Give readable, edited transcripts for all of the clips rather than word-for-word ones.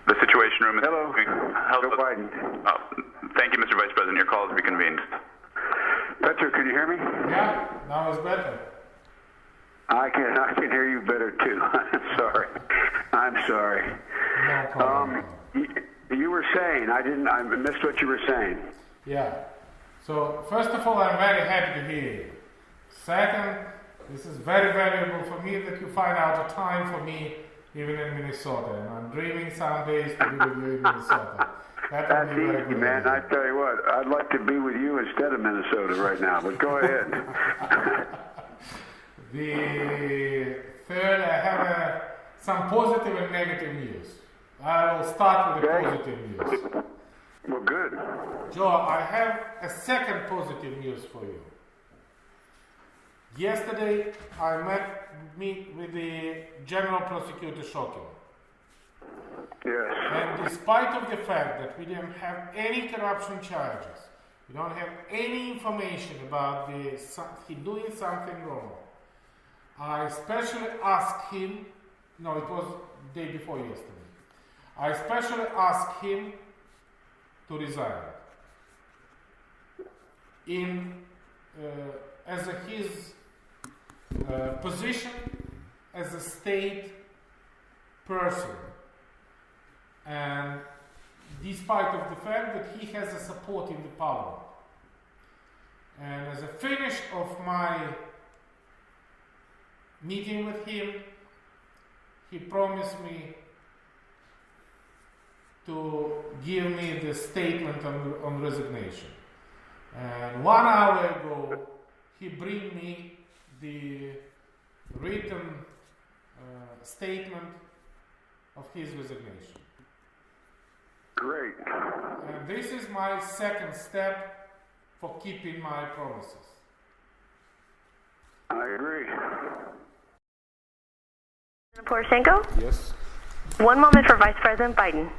The Situation Room is... Hello. Joe Biden. Thank you, Mr. Vice President. Your call has been convened. Petro, can you hear me? Yeah, now it's better. I can hear you better too. I'm sorry. No problem. You were saying, I missed what you were saying. Yeah. So, first of all, I'm very happy to hear you. Second, this is very valuable for me that you find out a time for me even in Minnesota. And I'm dreaming some days to be with you in Minnesota. That's easy, man. I tell you what, I'd like to be with you instead of Minnesota right now, but go ahead. The third, I have some positive and negative news. I will start with the positive news. Well, good. Joe, I have a second positive news for you. Yesterday, I met with the General Prosecutor Shokin. Yes. And despite of the fact that we didn't have any corruption charges, we don't have any information about he doing something wrong, I especially asked him, no, it was the day before yesterday, I especially asked him to resign as his position as a state person, and despite of the fact that he has a support in the parliament. And as a finish of my meeting with him, he promised me to give me the statement on resignation. And 1 hour ago, he bring me the written statement of his resignation. Great. And this is my second step for keeping my promises. I agree. Poroshenko? Yes. 1 moment for Vice President Biden.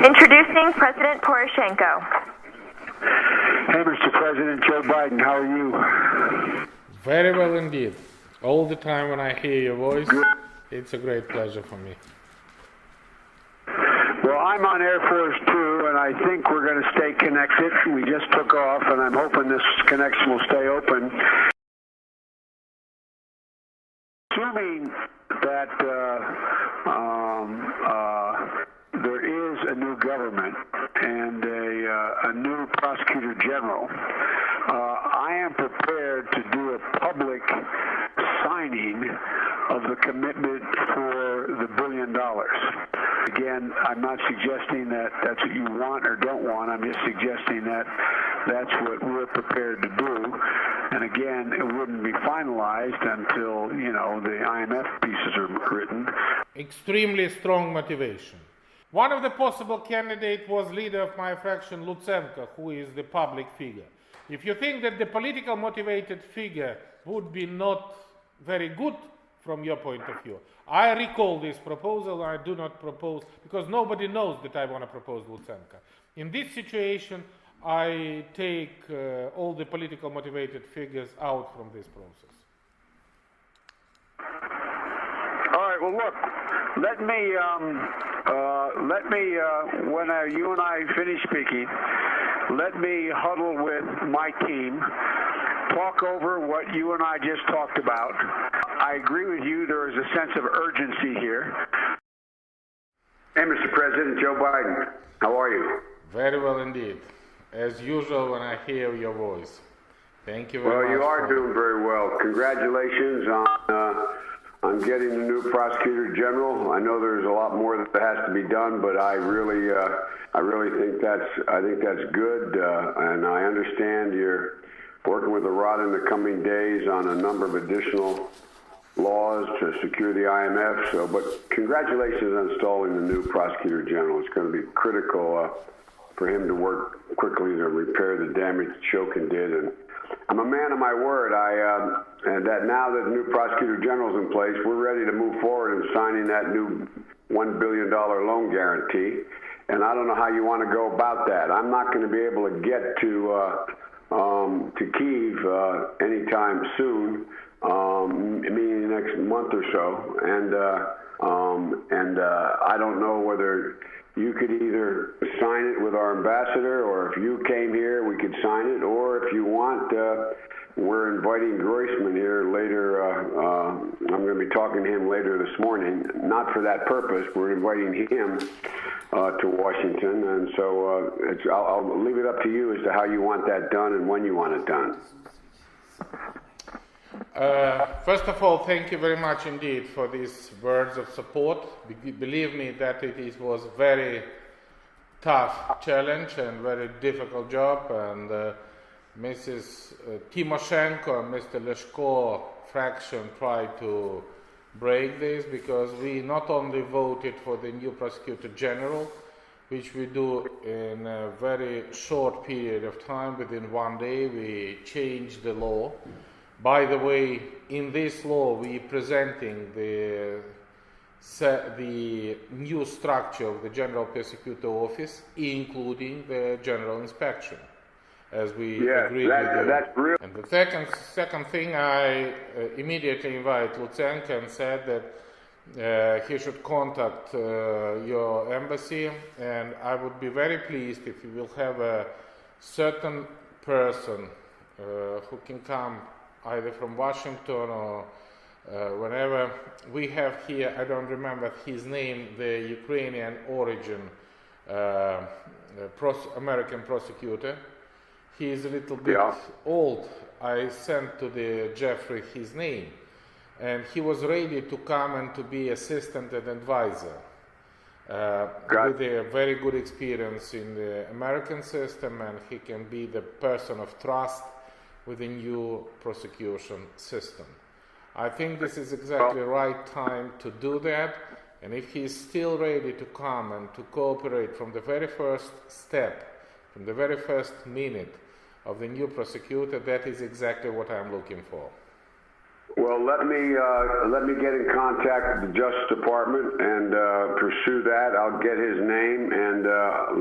Introducing President Poroshenko. Hey, Mr. President Joe Biden, how are you? Very well indeed. All the time when I hear your voice, Good. it's a great pleasure for me. Well, I'm on Air Force 2, and I think we're going to stay connected. We just took off, and I'm hoping this connection will stay open. Assuming that there is a new government and a new prosecutor general, I am prepared to do a public signing of the commitment for the $1 billion. Again, I'm not suggesting that that's what you want or don't want. I'm just suggesting that that's what we're prepared to do. And again, it wouldn't be finalized until, the IMF pieces are written. Extremely strong motivation. One of the possible candidates was leader of my fraction, Lutsenko, who is the public figure. If you think that the political motivated figure would be not very good from your point of view, I recall this proposal. I do not propose, because nobody knows that I want to propose Lutsenko. In this situation, I take all the political motivated figures out from this process. All right, well, look, let me when you and I finish speaking, let me huddle with my team, talk over what you and I just talked about. I agree with you, there is a sense of urgency here. Hey, Mr. President Joe Biden, how are you? Very well indeed. As usual when I hear your voice. Thank you very much. Well, you are doing very well. Congratulations on getting the new prosecutor general. I know there's a lot more that has to be done, but I really think that's good, and I understand you're working with the rod in the coming days on a number of additional laws to secure the IMF. But congratulations on installing the new prosecutor general. It's going to be critical for him to work quickly to repair the damage Shokin did. And I'm a man of my word. And that now that the new prosecutor general is in place, we're ready to move forward in signing that new $1 billion loan guarantee. And I don't know how you want to go about that. I'm not going to be able to get to to Kyiv anytime soon, meaning the next month or so, and I don't know whether you could either sign it with our ambassador, or if you came here, we could sign it, or if you want, we're inviting Groisman here later. I'm going to be talking to him later this morning, not for that purpose. We're inviting him to Washington, and so I'll leave it up to you as to how you want that done and when you want it done. First of all, thank you very much indeed for these words of support. Believe me that it was very tough challenge and very difficult job, and Mrs. Timoshenko and Mr. Leshko fraction tried to break this, because we not only voted for the new Prosecutor General, which we do in a very short period of time, within 1 day we changed the law. By the way, in this law we presenting the new structure of the General Prosecutor Office, including the General Inspection, as we agreed with you. That's real. And the second thing, I immediately invite Lutsenko and said that he should contact your embassy, and I would be very pleased if you will have a certain person who can come either from Washington or whenever. We have here, I don't remember his name, the Ukrainian origin American prosecutor. He is a little bit old. I sent to the Jeffrey his name, and he was ready to come and to be assistant and advisor. With a very good experience in the American system, and he can be the person of trust with the new prosecution system. I think this is exactly the right time to do that, and if he is still ready to come and to cooperate from the very first step, from the very first minute of the new prosecutor, that is exactly what I'm looking for. Well, let me get in contact with the Justice Department and pursue that. I'll get his name and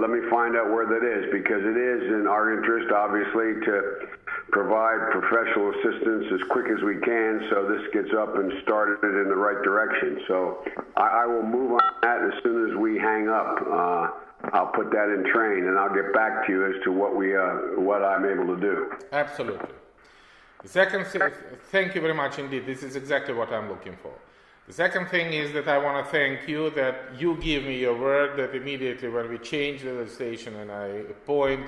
let me find out where that is, because it is in our interest, obviously, to provide professional assistance as quick as we can so this gets up and started in the right direction. So I will move on that as soon as we hang up. I'll put that in train, and I'll get back to you as to what I'm able to do. Absolutely. The second thing, thank you very much indeed. This is exactly what I'm looking for. The second thing is that I want to thank you that you give me your word that immediately when we change the legislation and I appoint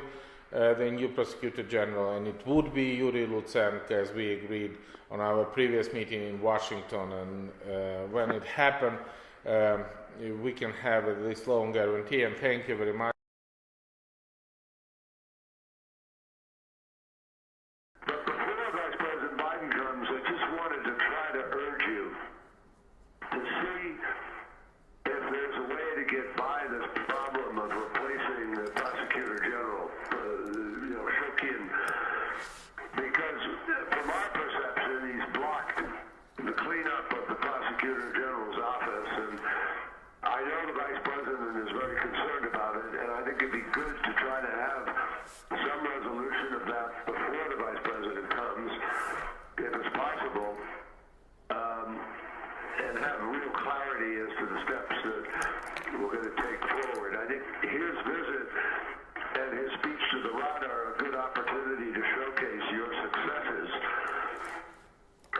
the new Prosecutor General, and it would be Yuri Lutsenko, as we agreed on our previous meeting in Washington, and when it happened, we can have this loan guarantee, and thank you very much. But before Vice President Biden comes, I just wanted to try to urge you to see if there's a way to get by this problem of replacing the Prosecutor General, Shokin, because from our perception, he's blocked the cleanup of the Prosecutor General's office, and I know the Vice President is very concerned about it, and I think it'd be good to try to have some resolution of that before the Vice President comes, if it's possible, and have real clarity as to the steps that we're going to take forward. I think his visit and his speech to the Rada are a good opportunity to showcase your successes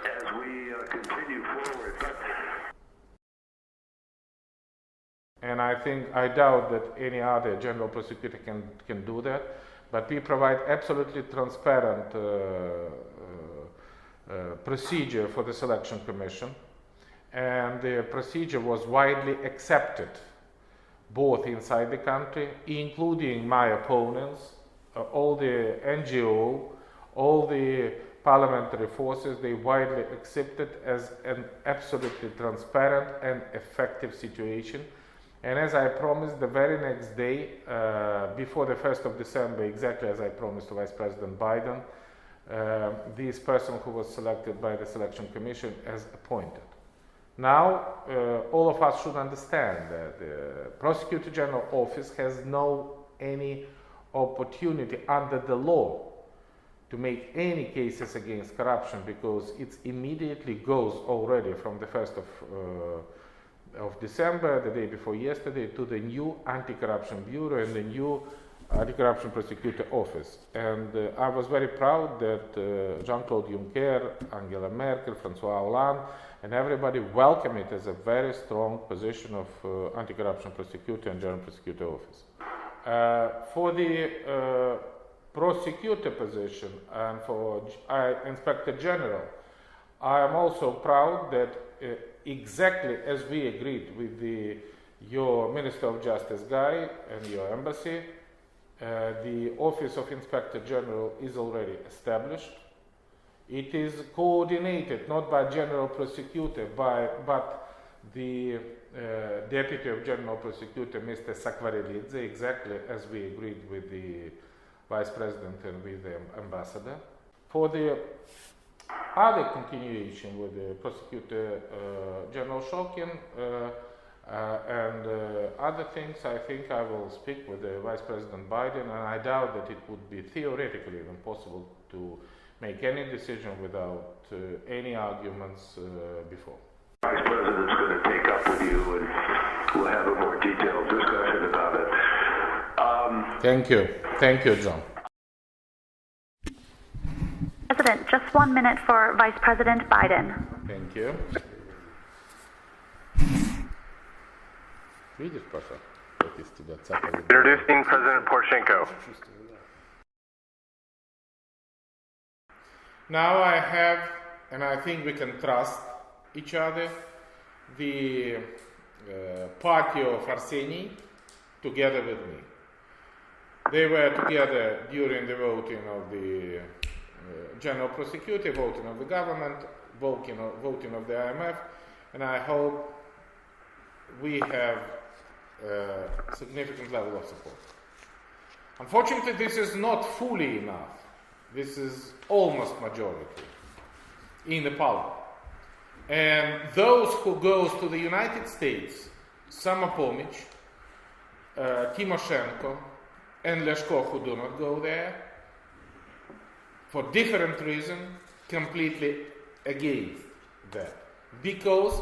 as we continue forward. And I doubt that any other general prosecutor can do that, but we provide absolutely transparent procedure for the selection commission, and the procedure was widely accepted both inside the country, including my opponents, all the NGO, all the parliamentary forces. They widely accepted as an absolutely transparent and effective situation. And as I promised, the very next day, before the 1st of December, exactly as I promised to Vice President Biden, this person who was selected by the Selection Commission as appointed. Now, all of us should understand that the Prosecutor General Office has no any opportunity under the law to make any cases against corruption, because it immediately goes already from the 1st of December, the day before yesterday, to the new Anti-Corruption Bureau and the new Anti-Corruption Prosecutor Office. And I was very proud that Jean-Claude Juncker, Angela Merkel, François Hollande, and everybody welcomed it as a very strong position of Anti-Corruption Prosecutor and General Prosecutor Office. For the prosecutor position and for Inspector General, I am also proud that exactly as we agreed with your Minister of Justice guy and your embassy, the Office of Inspector General is already established. It is coordinated not by General Prosecutor, but the Deputy of General Prosecutor, Mr. Sakvarilidze, exactly as we agreed with the Vice President and with the Ambassador. For the other continuation with the Prosecutor General Shokin and other things, I think I will speak with the Vice President Biden, and I doubt that it would be theoretically even possible to make any decision without any arguments before. Vice President's going to take up with you, and we'll have a more detailed discussion about it. Thank you. Thank you, John. President, just 1 minute for Vice President Biden. Thank you. Introducing President Poroshenko. Now I have, and I think we can trust each other, the party of Arseny together with me. They were together during the voting of the General Prosecutor, voting of the government, voting of the IMF, and I hope we have a significant level of support. Unfortunately, this is not fully enough. This is almost majority in the parliament. And those who goes to the United States, Samopomich, Timoshenko, and Leshko, who do not go there, for different reasons, completely against that. Because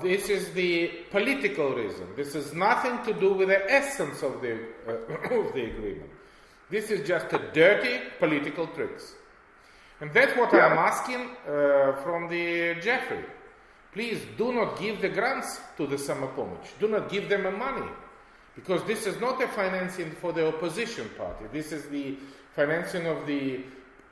this is the political reason. This has nothing to do with the essence of the agreement. This is just a dirty political tricks. And that's what I'm asking from the Jeffrey. Please do not give the grants to the Samopomich. Do not give them money. Because this is not a financing for the opposition party. This is the financing of the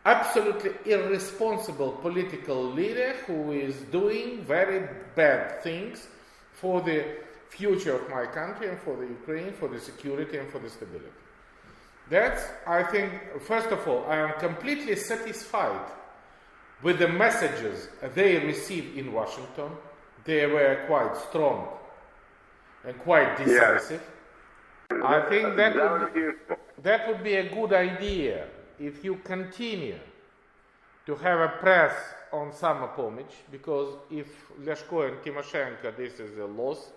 absolutely irresponsible political leader who is doing very bad things for the future of my country and for the Ukraine, for the security and for the stability. That's, I think, first of all, I am completely satisfied with the messages they received in Washington. They were quite strong and quite decisive. I think that would be a good idea if you continue to have a press on Samopomich, because if Leshko and Timoshenko, this is a loss,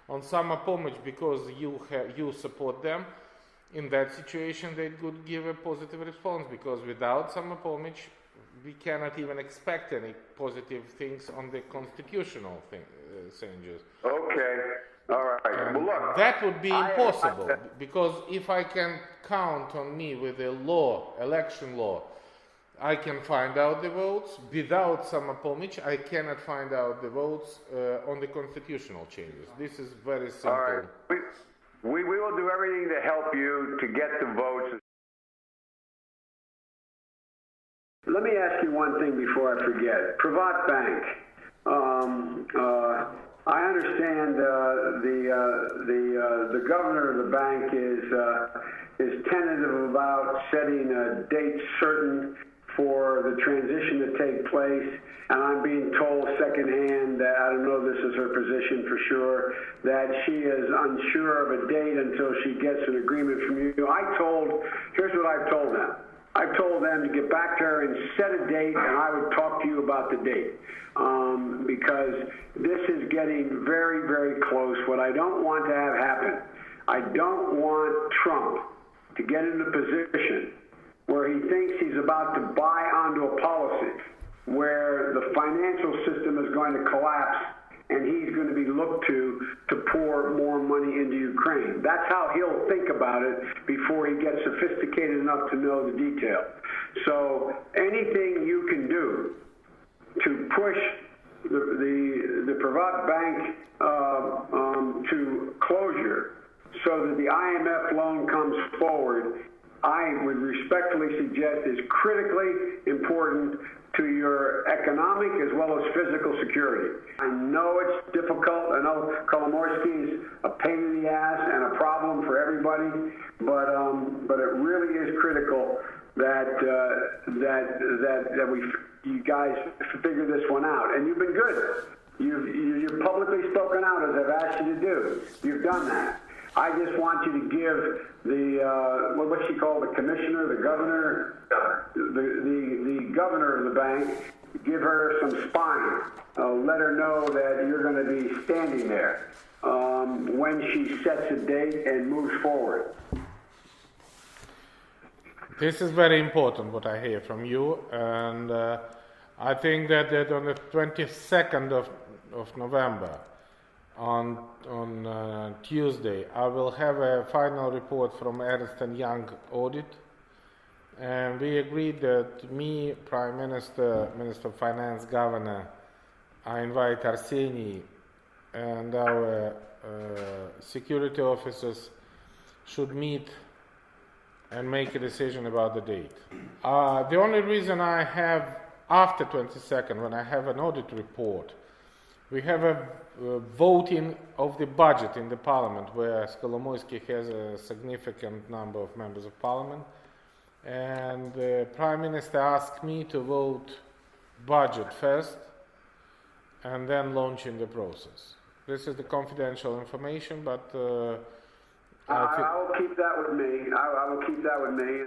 on Samopomich because you support them, in that situation they could give a positive response, because without Samopomich we cannot even expect any positive things on the constitutional changes. Okay. All right. Well, look, that would be impossible, because if I can count on me with a law, election law, I can find out the votes. Without Samopomich, I cannot find out the votes on the constitutional changes. This is very simple. All right. We will do everything to help you to get the votes. Let me ask you one thing before I forget. Privat Bank. I understand the governor of the bank is tentative about setting a date certain for the transition to take place, and I'm being told secondhand that, I don't know if this is her position for sure, that she is unsure of a date until she gets an agreement from you. Here's what I've told them. I've told them to get back to her and set a date, and I would talk to you about the date. Because this is getting very, very close. What I don't want to have happen, I don't want Trump to get in a position where he thinks he's about to buy onto a policy where the financial system is going to collapse and he's going to be looked to pour more money into Ukraine. That's how he'll think about it before he gets sophisticated enough to know the detail. So anything you can do to push the Privat Bank to closure so that the IMF loan comes forward, I would respectfully suggest is critically important to your economic as well as physical security. I know it's difficult. I know Kolomoisky is a pain in the ass and a problem for everybody, but it really is critical that you guys figure this one out. And you've been good. You've publicly spoken out as I've asked you to do. You've done that. I just want you to give the what's she called, the commissioner, the governor, the governor of the bank, give her some spine. Let her know that you're going to be standing there when she sets a date and moves forward. This is very important what I hear from you, and I think that on the 22nd of November, on Tuesday, I will have a final report from Ernst & Young audit, and we agreed that me, Prime Minister, Minister of Finance, Governor, I invite Arseny and our security officers should meet and make a decision about the date. The only reason I have, after 22nd, when I have an audit report, we have a voting of the budget in the parliament, where Kolomoisky has a significant number of members of parliament, and the Prime Minister asked me to vote budget first and then launching the process. This is the confidential information, but I will keep that with me. I will keep that with me.